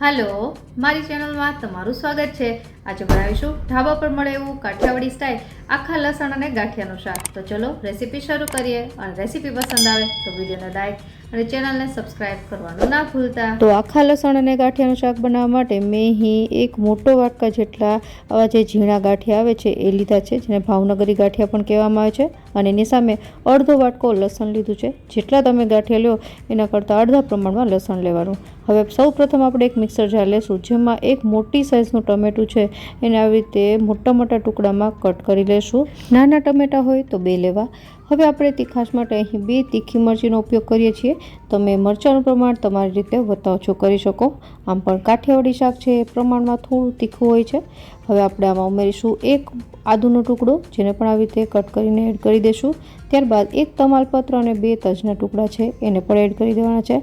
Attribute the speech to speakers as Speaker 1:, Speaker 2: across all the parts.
Speaker 1: Hello मारी channel में तमारू स्वागत है। आज बनावीशुं ढाबा पर मळे एवुं काठियावाड़ी स्टाइल आखा लसण अने गाठियानुं शाक। तो चलो रेसिपी शुरू करिए और रेसिपी पसंद आवे तो वीडियो ने लाइक और चेनल ने सब्सक्राइब करवानुं ना भूलता। तो आखा लसण अने गाठियानुं शाक बनाववा माटे मैं अहीं एक मोटो वाटका जेटला आवा जे झीणा गाठिया आवे छे ए लीधा छे, जेने भावनगरी गाठिया पण कहेवामां आवे छे। अने एनी सामे अर्धो वाटको लसण लीधुं छे। जेटला तमे गाठिया लो एना करता अर्धा प्रमाणमां लसण लेवानुं। हवे सौ प्रथम आपणे एक मिक्सर जार लेशुं, जेमां एक मोटी साइजनुं टमेटुं छे एने આવી રીતે મોટા મોટા ટુકડામાં કટ કરી લેશું। નાના ટમેટા હોય તો 2 લેવા। હવે આપણે તીખાશ માટે અહીં 2 તીખી મરચીનો ઉપયોગ કરીએ છીએ। તમે મરચાંનું પ્રમાણ તમારી રીતે વતાવછો કરી શકો। આમ પણ કાઠિયાવાડી શાક છે એ પ્રમાણમાં થોડું તીખું હોય છે। હવે આપણે આમાં ઉમેરીશું એક આદુનો ટુકડો, જેને પણ આવી રીતે કટ કરીને એડ કરી દેશું। ત્યારબાદ એક તમાલપત્ર અને 2 તજના ટુકડા છે એને પણ એડ કરી દેવાના છે।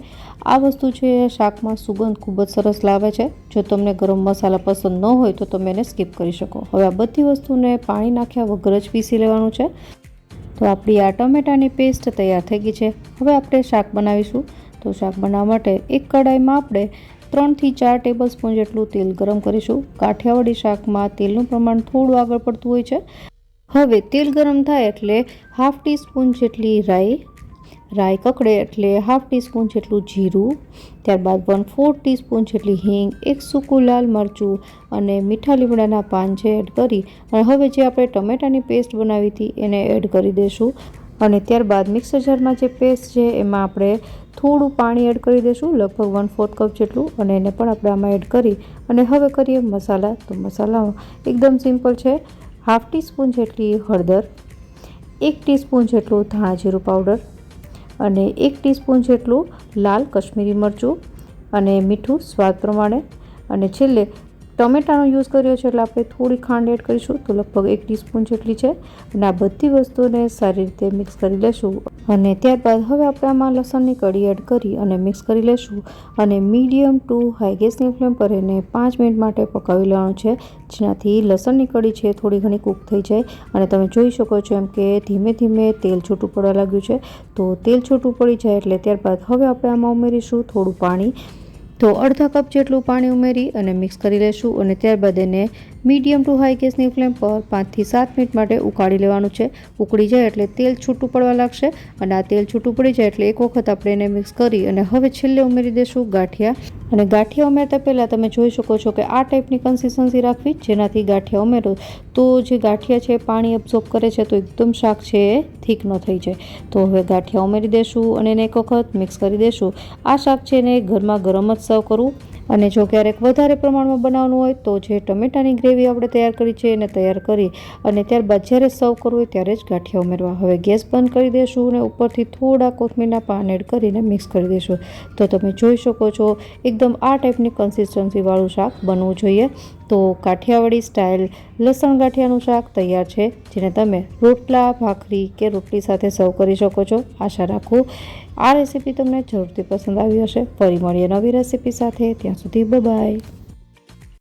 Speaker 1: આ વસ્તુ છે શાકમાં સુગંધ ખૂબ જ સરસ લાવે છે। જો તમને ગરમ મસાલા પસંદ ન હોય તો તમે એને સ્કીપ કરી શકો। હવે આ બધી વસ્તુને પાણી નાખ્યા વગર જ પીસી લેવાનું છે। તો આપણી આ ટમેટાની પેસ્ટ તૈયાર થઈ ગઈ છે। હવે આપણે શાક બનાવીશું। તો શાક બનાવવા માટે એક કડાઈમાં આપણે 3 થી 4 ટેબલ સ્પૂન જેટલું તેલ ગરમ કરીશું। કાઠિયાવાડી શાકમાં તેલનું પ્રમાણ થોડું આગળ પડતું હોય છે। હવે તેલ ગરમ થાય એટલે હાફ ટીસ્પૂન જેટલી રાઈ કકડે એટલે હાફ ટીસ્પૂન જેટલું જીરું, ત્યારબાદ 1/4 ટીસ્પૂન જેટલી હિંગ, એક સૂકું લાલ મરચું અને મીઠા લીમડાના પાન છે એડ કરી અને હવે જે આપણે ટમેટાની પેસ્ટ બનાવી હતી એને એડ કરી દઈશું। અને ત્યારબાદ મિક્સર જારમાં જે પેસ્ટ છે એમાં આપણે થોડું પાણી એડ કરી દઈશું, લગભગ 1/4 કપ જેટલું, અને એને પણ આપણે આમાં એડ કરી અને હવે કરીએ મસાલા। તો મસાલા એકદમ સિમ્પલ છે। હાફ ટીસ્પૂન જેટલી હળદર, 1 ટીસ્પૂન જેટલું ધાણા જીરું પાવડર અને 1 ટીસ્પૂન જેટલું લાલ કશ્મીરી મરચું અને મીઠું સ્વાદ પ્રમાણે, અને છેલ્લે ટમેટાનો યુઝ કર્યો છે એટલે આપણે થોડી ખાંડ એડ કરીશું, તો લગભગ 1 ટીસ્પૂન જેટલી છે। અને આ બધી વસ્તુને સારી રીતે મિક્સ કરી લેશું। અને ત્યારબાદ હવે આપણે આમાં લસણની કળી એડ કરી અને મિક્સ કરી લેશું અને મીડિયમ ટુ હાઈ ગેસની ફ્લેમ પર એને 5 મિનિટ માટે પકાવી લેવાનું છે, જેનાથી લસણની કળી છે થોડી ઘણી કૂક થઈ જાય। અને તમે જોઈ શકો છો એમ કે ધીમે ધીમે તેલ છૂટું પડવા લાગ્યું છે। તો તેલ છૂટું પડી જાય એટલે ત્યારબાદ હવે આપણે આમાં ઉમેરીશું થોડું પાણી। તો અડધા કપ જેટલું પાણી ઉમેરી અને મિક્સ કરી લેશું અને ત્યારબાદ એને મીડિયમ ટુ હાઈ ગેસની ફ્લેમ પર 5 થી 7 મિનિટ માટે ઉકાળી લેવાનું છે। ઉકળી જાય એટલે તેલ છૂટું પડવા લાગશે અને આ તેલ છૂટું પડી જાય એટલે એક વખત આપણે એને મિક્સ કરી અને હવે છેલ્લે ઉમેરી દઈશું ગાંઠિયા। અને ગાંઠિયા ઉમેરતા પહેલાં તમે જોઈ શકો છો કે આ ટાઈપની કન્સિસ્ટન્સી રાખવી, જેનાથી ગાંઠિયા ઉમેરો તો જે ગાંઠિયા છે પાણી એબ્ઝોર્બ કરે છે તો એકદમ શાક છે એ થીક ન થઈ જાય। તો હવે ગાંઠિયા ઉમેરી દઈશું અને એને એક વખત મિક્સ કરી દઈશું। આ શાક છે એને ગરમા ગરમ જ સર્વ કરવું। અને જો ક્યારેક વધારે પ્રમાણમાં બનાવવાનું હોય તો જે ટમેટાની ગ્રેવી આપણે તૈયાર કરી છે એને તૈયાર કરી અને ત્યારબાદ જ્યારે સર્વ કરવું હોય ત્યારે જ ગાંઠિયા ઉમેરવા। હવે ગેસ બંધ કરી દઈશું અને ઉપરથી થોડા કોથમીરના પાન એડ કરીને મિક્સ કરી દઈશું। તો તમે જોઈ શકો છો એકદમ આ ટાઈપની કન્સિસ્ટન્સીવાળું શાક બનવું જોઈએ। તો કાઠિયાવાડી સ્ટાઇલ લસણ ગાંઠિયાનું શાક તૈયાર છે, જેને તમે રોટલા, ભાખરી કે રોટલી સાથે સર્વ કરી શકો છો। આશા રાખું આ રેસીપી તમને જરૂરથી પસંદ આવી હશે। ફરી મળીએ નવી રેસીપી સાથે, ત્યાં સુધી બાય બાય।